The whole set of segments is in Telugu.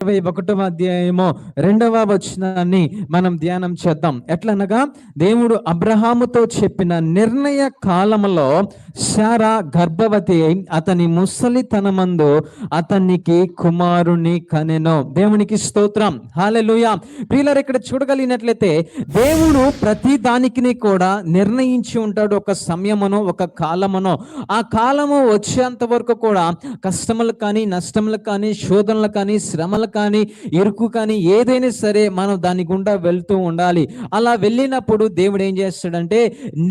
21వ అధ్యాయము 2వ వచనాన్ని మనం ధ్యానం చేద్దాం. ఎట్లనగా, దేవుడు అబ్రహాముతో చెప్పిన నిర్ణయ కాలములో శారా గర్భవతి అతని ముసలితనమందు అతనికి కుమారుని కనెను. దేవునికి స్తోత్రం, హల్లెలూయా. ప్రియులారా, ఇక్కడ చూడగలిగినట్లయితే దేవుడు ప్రతి దానికి కూడా నిర్ణయించి ఉంటాడు ఒక సమయమును, ఒక కాలమును. ఆ కాలము వచ్చేంత వరకు కూడా కష్టములు కానీ, నష్టములు కానీ, శోధనలు కానీ, శ్రమలు కానీ, ఇరుకు కానీ, ఏదైనా సరే మనం దాని గుండా వెళ్తూ ఉండాలి. అలా వెళ్ళినప్పుడు దేవుడు ఏం చేస్తాడంటే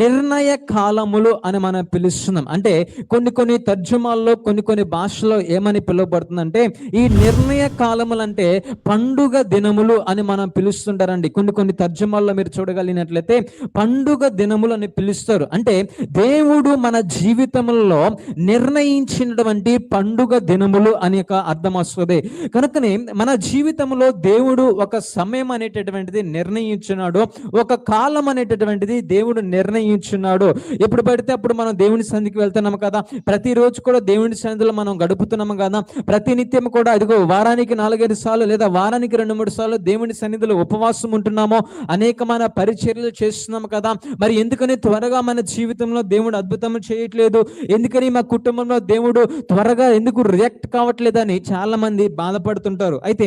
నిర్ణయ కాలములు అని మనం పిలుస్తున్నాం. అంటే కొన్ని తర్జుమాల్లో, కొన్ని భాషల్లో ఏమని పిలువబడుతుందంటే ఈ నిర్ణయ కాలములు అంటే పండుగ దినములు అని మనం పిలుస్తుంటారండి. కొన్ని తర్జుమాల్లో మీరు చూడగలిగినట్లయితే పండుగ దినములు అని పిలుస్తారు. అంటే దేవుడు మన జీవితంలో నిర్ణయించినటువంటి పండుగ దినములు అని అర్థం వస్తుంది. కనుకనే మన జీవితంలో దేవుడు ఒక సమయం అనేటటువంటిది నిర్ణయించున్నాడు, ఒక కాలం అనేటటువంటిది దేవుడు నిర్ణయించున్నాడు. ఎప్పుడు పడితే అప్పుడు మనం దేవుని సన్నిధికి వెళ్తున్నాము కదా, ప్రతిరోజు కూడా దేవుని సన్నిధిలో మనం గడుపుతున్నాము కదా, ప్రతి నిత్యం కూడా అదిగో వారానికి 4-5 సార్లు లేదా వారానికి 2-3 సార్లు దేవుని సన్నిధిలో ఉపవాసం ఉంటున్నాము, అనేకమైన పరిచర్యలు చేస్తున్నాము కదా. మరి ఎందుకని త్వరగా మన జీవితంలో దేవుడు అద్భుతం చేయట్లేదు, ఎందుకని మా కుటుంబంలో దేవుడు త్వరగా ఎందుకు రియాక్ట్ కావట్లేదని చాలా మంది బాధపడుతుంటారు. అయితే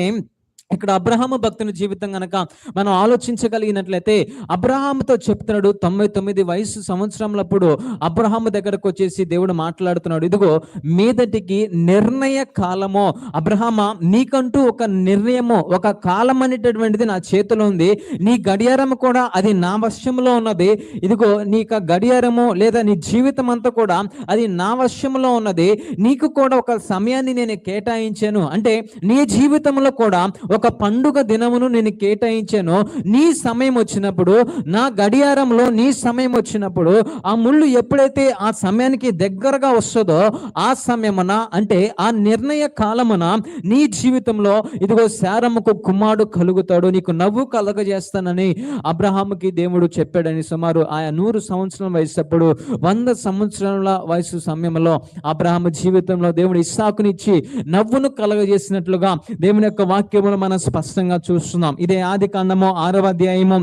ఇక్కడ అబ్రహాము భక్తుని జీవితం కనుక మనం ఆలోచించగలిగినట్లయితే అబ్రహాముతో చెప్తున్నాడు. 99 వయసు సంవత్సరంలప్పుడు అబ్రహాము దగ్గరకు వచ్చేసి దేవుడు మాట్లాడుతున్నాడు, ఇదిగో మీదటికి నిర్ణయ కాలము, అబ్రహామా నీకంటూ ఒక నిర్ణయము, ఒక కాలం అనేటటువంటిది నా చేతిలో ఉంది, నీ గడియారము కూడా అది నా వశంలో ఉన్నది, ఇదిగో నీకు గడియారము లేదా నీ జీవితం అంతా కూడా అది నా వశంలో ఉన్నది, నీకు కూడా ఒక సమయాన్ని నేను కేటాయించాను. అంటే నీ జీవితంలో కూడా ఒక పండుగ దినమును నేను కేటాయించాను. నీ సమయం వచ్చినప్పుడు, నా గడియారంలో నీ సమయం వచ్చినప్పుడు, ఆ ముళ్ళు ఎప్పుడైతే ఆ సమయానికి దగ్గరగా వస్తుందో ఆ సమయమున, అంటే ఆ నిర్ణయ కాలమున నీ జీవితంలో ఇదిగో శారమ్మకు కుమారుడు కలుగుతాడు, నీకు నవ్వు కలగజేస్తానని అబ్రహాముకి దేవుడు చెప్పాడని. సుమారు ఆయన 100 సంవత్సరాల వయసు అప్పుడు 100 సంవత్సరాల వయసు సమయంలో అబ్రహాము జీవితంలో దేవుడు ఇస్సాకునిచ్చి నవ్వును కలగజేసినట్లుగా దేవుని యొక్క వాక్యమును మనం స్పష్టంగా చూస్తున్నాం. ఇదే ఆదికాండము 6వ అధ్యాయము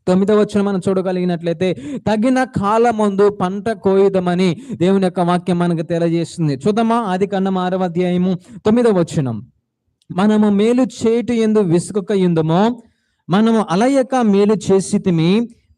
9వ వచనం మనం చూడగలిగినట్లయితే తగిన కాలమందు పంట కోయుదమని దేవుని యొక్క వాక్యం మనకు తెలియజేస్తుంది. చూద్దామా, ఆదికాండం 6వ అధ్యాయము 9వ వచనం. మనము మేలు చేయుట యందు విసుకక యుందుమో, మనము అలయక మేలు చేసితిమి,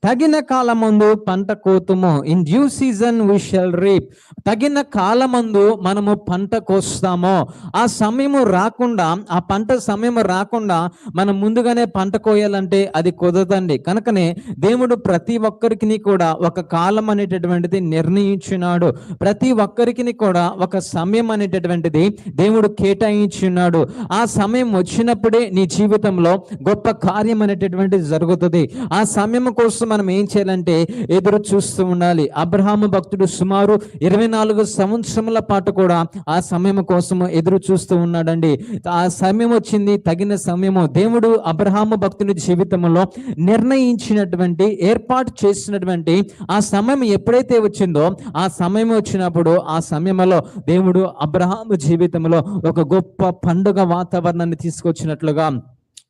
తగిన కాలమందు పంట కోతుము, in due season we shall reap. తగిన కాలమందు మనము పంట కోస్తామో, ఆ సమయము రాకుండా, ఆ పంట సమయం రాకుండా మనం ముందుగానే పంట కోయాలంటే అది కుదరదండి. కనుకనే దేవుడు ప్రతి ఒక్కరికి కూడా ఒక కాలం అనేటటువంటిది నిర్ణయించున్నాడు, ప్రతి ఒక్కరికి కూడా ఒక సమయం అనేటటువంటిది దేవుడు కేటాయించున్నాడు. ఆ సమయం వచ్చినప్పుడే నీ జీవితంలో గొప్ప కార్యం అనేటటువంటిది జరుగుతుంది. ఆ సమయం కోసం మనం ఏం చేయాలంటే ఎదురు చూస్తూ ఉండాలి. అబ్రహాము భక్తుడు సుమారు 24 సంవత్సరముల పాటు కూడా ఆ సమయం కోసం ఎదురు చూస్తూ ఉన్నాడండి. ఆ సమయం వచ్చింది, తగిన సమయము. దేవుడు అబ్రహాము భక్తుని జీవితంలో నిర్ణయించినటువంటి, ఏర్పాటు చేసినటువంటి ఆ సమయం ఎప్పుడైతే వచ్చిందో, ఆ సమయం వచ్చినప్పుడు ఆ సమయంలో దేవుడు అబ్రహాము జీవితంలో ఒక గొప్ప పండుగ వాతావరణాన్ని తీసుకొచ్చినట్లుగా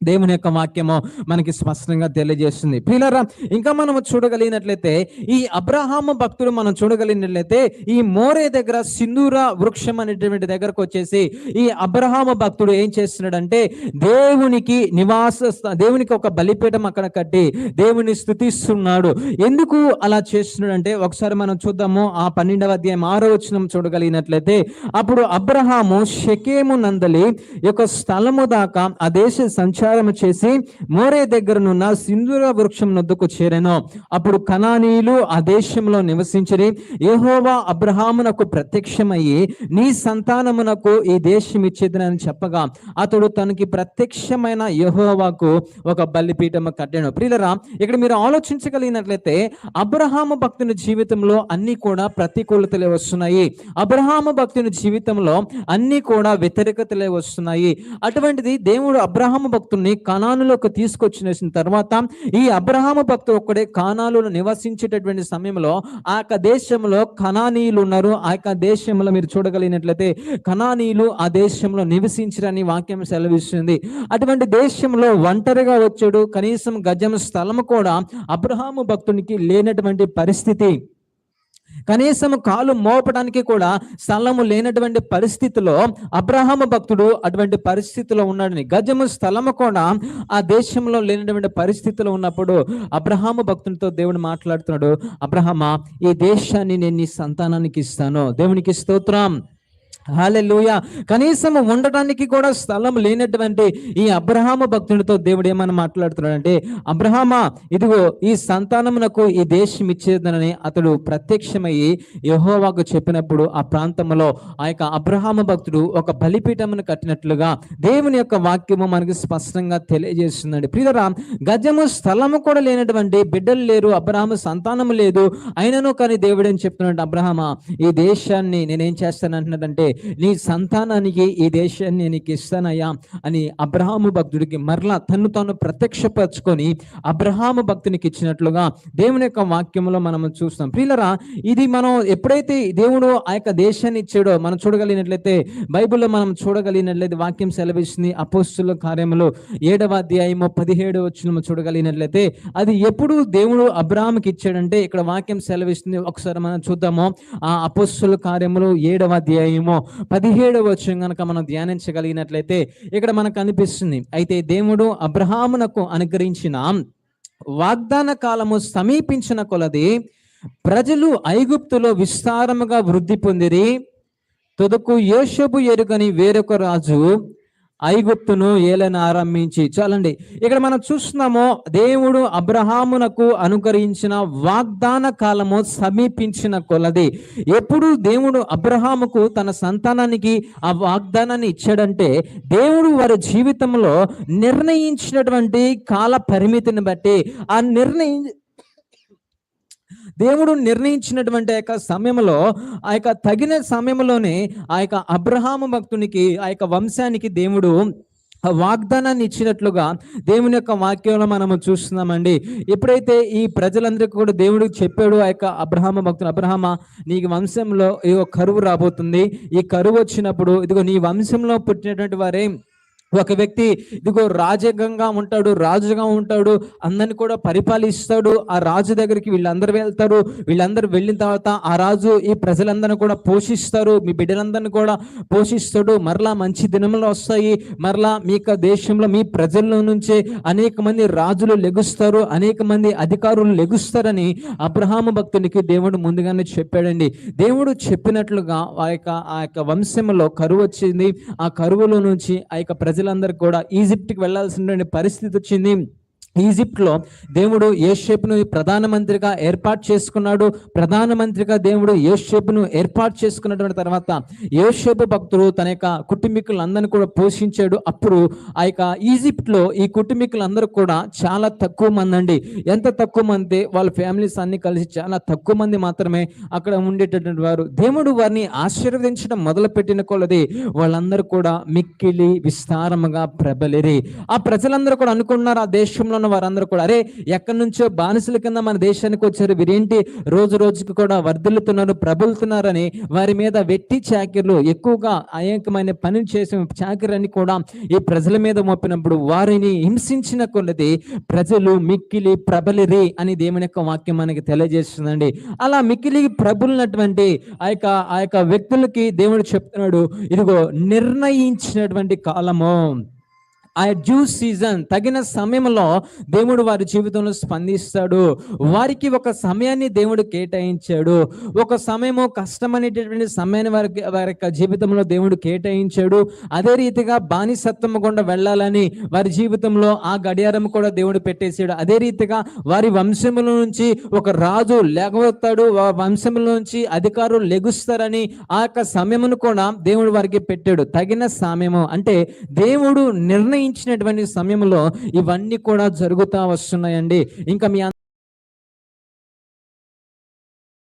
దేవుని యొక్క వాక్యము మనకి స్పష్టంగా తెలియజేస్తుంది. ప్రియులారా, ఇంకా మనం చూడగలిగినట్లయితే ఈ అబ్రహాము భక్తుడు మనం చూడగలిగినట్లయితే ఈ మోరే దగ్గర సింధూర వృక్షం అనేటువంటి దగ్గరకు వచ్చేసి ఈ అబ్రహాము భక్తుడు ఏం చేస్తున్నాడంటే దేవునికి దేవునికి ఒక బలిపీఠం అక్కడ కట్టి దేవుని స్తుతిస్తున్నాడు. ఎందుకు అలా చేస్తున్నాడంటే ఒకసారి మనం చూద్దాము. ఆ 12వ అధ్యాయం 6వ వచనం చూడగలిగినట్లయితే, అప్పుడు అబ్రహాము షెకెము నందలి యొక్క స్థలము దాకా ఆ దేశ సంచారం చేసి మోరే దగ్గరనున్న సింధూర వృక్షం నొద్దకు చేరెను. అప్పుడు కనానీయులు ఆ దేశంలో నివసించిరి. యెహోవా అబ్రహామునకు ప్రత్యక్షమయ్యి నీ సంతానమునకు ఈ దేశం ఇచ్చేదనని చెప్పగా అతడు తనకి ప్రత్యక్షమైన యెహోవాకు ఒక బలిపీఠము కట్టెను. ప్రియులారా, ఇక్కడ మీరు ఆలోచించగలిగినట్లయితే అబ్రహాము భక్తుని జీవితంలో అన్ని కూడా ప్రతికూలతలే వస్తున్నాయి, అబ్రహాము భక్తుని జీవితంలో అన్ని కూడా వ్యతిరేకతలే వస్తున్నాయి. అటువంటిది దేవుడు అబ్రహాము భక్తుని భక్తుని కనానులోకి తీసుకొచ్చిన తర్వాత ఈ అబ్రహాము భక్తుడు ఒక్కడే కానానులో నివసించేటటువంటి సమయంలో ఆ యొక్క దేశంలో కనానీయులు ఉన్నారు. ఆ యొక్క దేశంలో మీరు చూడగలిగినట్లయితే కనానీయులు ఆ దేశంలో నివసించరని వాక్యం సెలవిస్తుంది. అటువంటి దేశంలో ఒంటరిగా వచ్చాడు. కనీసం గజం స్థలము కూడా అబ్రహాము భక్తునికి లేనటువంటి పరిస్థితి, కనీసం కాలు మోపడానికి కూడా స్థలము లేనటువంటి పరిస్థితిలో అబ్రహాము భక్తుడు అటువంటి పరిస్థితిలో ఉన్నాడని, గజము స్థలము కూడా ఆ దేశంలో లేనటువంటి పరిస్థితిలో ఉన్నప్పుడు అబ్రహాము భక్తునితో దేవుడు మాట్లాడుతున్నాడు, అబ్రహామా, ఈ దేశాన్ని నేను నీ సంతానానికి ఇస్తాను. దేవునికి స్తోత్రం, హల్లెలూయా. కనీసం ఉండటానికి కూడా స్థలం లేనటువంటి ఈ అబ్రహాము భక్తునితో దేవుడు ఏమని మాట్లాడుతున్నాడంటే, అబ్రహామా, ఇదిగో ఈ సంతానమునకు ఈ దేశం ఇచ్చేదనని అతడు ప్రత్యక్షమయ్యి యెహోవాకు చెప్పినప్పుడు ఆ ప్రాంతంలో ఆ యొక్క అబ్రహాము భక్తుడు ఒక బలిపీఠమును కట్టినట్లుగా దేవుని యొక్క వాక్యము మనకి స్పష్టంగా తెలియజేస్తుందండి. ప్రియరా, గజము స్థలము కూడా లేనటువంటి, బిడ్డలు లేరు, అబ్రహాము సంతానము లేదు, అయినను కానీ దేవుడు ఏం చెప్తున్నాడు, అబ్రహామా, ఈ దేశాన్ని నేనేం చేస్తాను అంటున్నాడంటే, నీ సంతానానికి ఈ దేశాన్ని నీకు ఇస్తానయ్యా అని అబ్రహాము భక్తుడికి మరలా తను తాను ప్రత్యక్షపరచుకొని అబ్రహాము భక్తునికి ఇచ్చినట్లుగా దేవుని యొక్క వాక్యంలో మనం చూస్తాం. ప్రియులరా, ఇది మనం ఎప్పుడైతే దేవుడు ఆ యొక్క దేశాన్ని ఇచ్చాడో మనం చూడగలిగినట్లయితే, బైబిల్లో మనం చూడగలిగినట్లయితే వాక్యం సెలవిస్తుంది. అపోస్తుల కార్యములు 7వ అధ్యాయము 17వ వచనము చూడగలిగినట్లయితే అది ఎప్పుడు దేవుడు అబ్రహాముకి ఇచ్చాడంటే ఇక్కడ వాక్యం సెలవిస్తుంది. ఒకసారి మనం చూద్దాము. ఆ అపోస్తుల కార్యములు 7వ అధ్యాయము 17వ వచనం కనుక మనం ధ్యానించగలిగినట్లయితే ఇక్కడ మనకు అనిపిస్తుంది, అయితే దేవుడు అబ్రహామునకు అనుగ్రహించిన వాగ్దాన కాలము సమీపించిన కొలది ప్రజలు ఐగుప్తులో విస్తారముగా వృద్ధి పొందిరి. తుదకు యోషేపు ఎరుగని వేరొక రాజు ఐగుప్తును ఏలన ఆరంభించి. చాలండి, ఇక్కడ మనం చూస్తున్నాము, దేవుడు అబ్రహామునకు అనుగ్రహించిన వాగ్దాన కాలము సమీపించిన కొలది. ఎప్పుడు దేవుడు అబ్రహాముకు తన సంతానానికి ఆ వాగ్దానాన్ని ఇచ్చాడంటే, దేవుడు వారి జీవితంలో నిర్ణయించినటువంటి కాల పరిమితిని బట్టి దేవుడు నిర్ణయించినటువంటి యొక్క సమయంలో ఆ యొక్క తగిన సమయంలోనే ఆ యొక్క అబ్రహాము భక్తునికి ఆ యొక్క వంశానికి దేవుడు వాగ్దానాన్ని ఇచ్చినట్లుగా దేవుని యొక్క వాక్యంలో మనము చూస్తున్నామండి. ఎప్పుడైతే ఈ ప్రజలందరికీ కూడా దేవుడు చెప్పాడు ఆ యొక్క అబ్రహాము భక్తుడు, అబ్రహామా, నీకు వంశంలో ఏదో కరువు రాబోతుంది, ఈ కరువు వచ్చినప్పుడు ఇదిగో నీ వంశంలో పుట్టినటువంటి వారే ఒక వ్యక్తి ఇదిగో రాజంగా ఉంటాడు, రాజుగా ఉంటాడు, అందరిని కూడా పరిపాలిస్తాడు. ఆ రాజు దగ్గరికి వీళ్ళందరూ వెళ్తారు. వీళ్ళందరూ వెళ్ళిన తర్వాత ఆ రాజు ఈ ప్రజలందరినీ కూడా పోషిస్తారు, మీ బిడ్డలందరినీ కూడా పోషిస్తాడు. మరలా మంచి దినములు వస్తాయి, మరలా మీ దేశంలో మీ ప్రజల్లో నుంచే అనేక మంది రాజులు లెగుస్తారు, అనేక మంది అధికారులు లెగుస్తారని అబ్రహాము భక్తునికి దేవుడు ముందుగానే చెప్పాడండి. దేవుడు చెప్పినట్లుగా ఆ యొక్క వంశంలో కరువు వచ్చింది. ఆ కరువులో నుంచి ఆ యొక్క ప్రజలందరూ కూడా ఈజిప్ట్కి వెళ్ళాల్సిన పరిస్థితి వచ్చింది. ఈజిప్ట్లో దేవుడు యోసేపును ప్రధానమంత్రిగా ఏర్పాటు చేసుకున్నాడు. ప్రధానమంత్రిగా దేవుడు యోసేపును ఏర్పాటు చేసుకున్నటువంటి తర్వాత యోసేపు భక్తుడు తన యొక్క కుటుంబీకులందరినీ కూడా పోషించాడు. అప్పుడు ఆ యొక్క ఈజిప్ట్లో ఈ కుటుంబీకులందరూ కూడా చాలా తక్కువ మంది అండి. ఎంత తక్కువ మంది, వాళ్ళ ఫ్యామిలీస్ అన్ని కలిసి చాలా తక్కువ మంది మాత్రమే అక్కడ ఉండేటటువంటి వారు. దేవుడు వారిని ఆశీర్వదించడం మొదలుపెట్టిన కొలది వాళ్ళందరూ కూడా మిక్కిలి విస్తారముగా ప్రబలిరి. ఆ ప్రజలందరూ కూడా అనుకున్నారు, ఆ దేశంలో వారందరూ కూడా, అరే ఎక్కడి నుంచో బానిసల కింద మన దేశానికి వచ్చారు, వీరేంటి రోజు రోజుకి కూడా వర్ధిల్లుతున్నారు, ప్రబలుతున్నారని వారి మీద వెట్టి చాకిర్లు, ఎక్కువగా అనేకమైన పనులు చేసే చాకిరని కూడా ఈ ప్రజల మీద మోపినప్పుడు వారిని హింసించిన కొలది ప్రజలు మిక్కిలి ప్రబలిరి అని దేవుని యొక్క వాక్యం మనకి తెలియజేస్తుందండి. అలా మిక్కిలి ప్రబలినటువంటి ఆ యొక్క వ్యక్తులకి దేవుడు చెప్తున్నాడు, ఇదిగో నిర్ణయించినటువంటి కాలము, ఆ డ్యూ సీజన్, తగిన సమయంలో దేవుడు వారి జీవితంలో స్పందిస్తాడు. వారికి ఒక సమయాన్ని దేవుడు కేటాయించాడు. ఒక సమయము కష్టమనేటటువంటి సమయాన్ని వారి యొక్క జీవితంలో దేవుడు కేటాయించాడు. అదే రీతిగా బానిసత్వం గుండా వెళ్ళాలని వారి జీవితంలో ఆ గడియారం కూడా దేవుడు పెట్టేశాడు. అదే రీతిగా వారి వంశముల నుంచి ఒక రాజు లేగవుతాడు, వంశముల నుంచి అధికారులు లెగుస్తారని ఆ యొక్క సమయమును కూడా దేవుడు వారికి పెట్టాడు. తగిన సమయము అంటే దేవుడు నిర్ణయించినటువంటి సమయంలో ఇవన్నీ కూడా జరుగుతూ వస్తున్నాయండి. ఇంకా మీ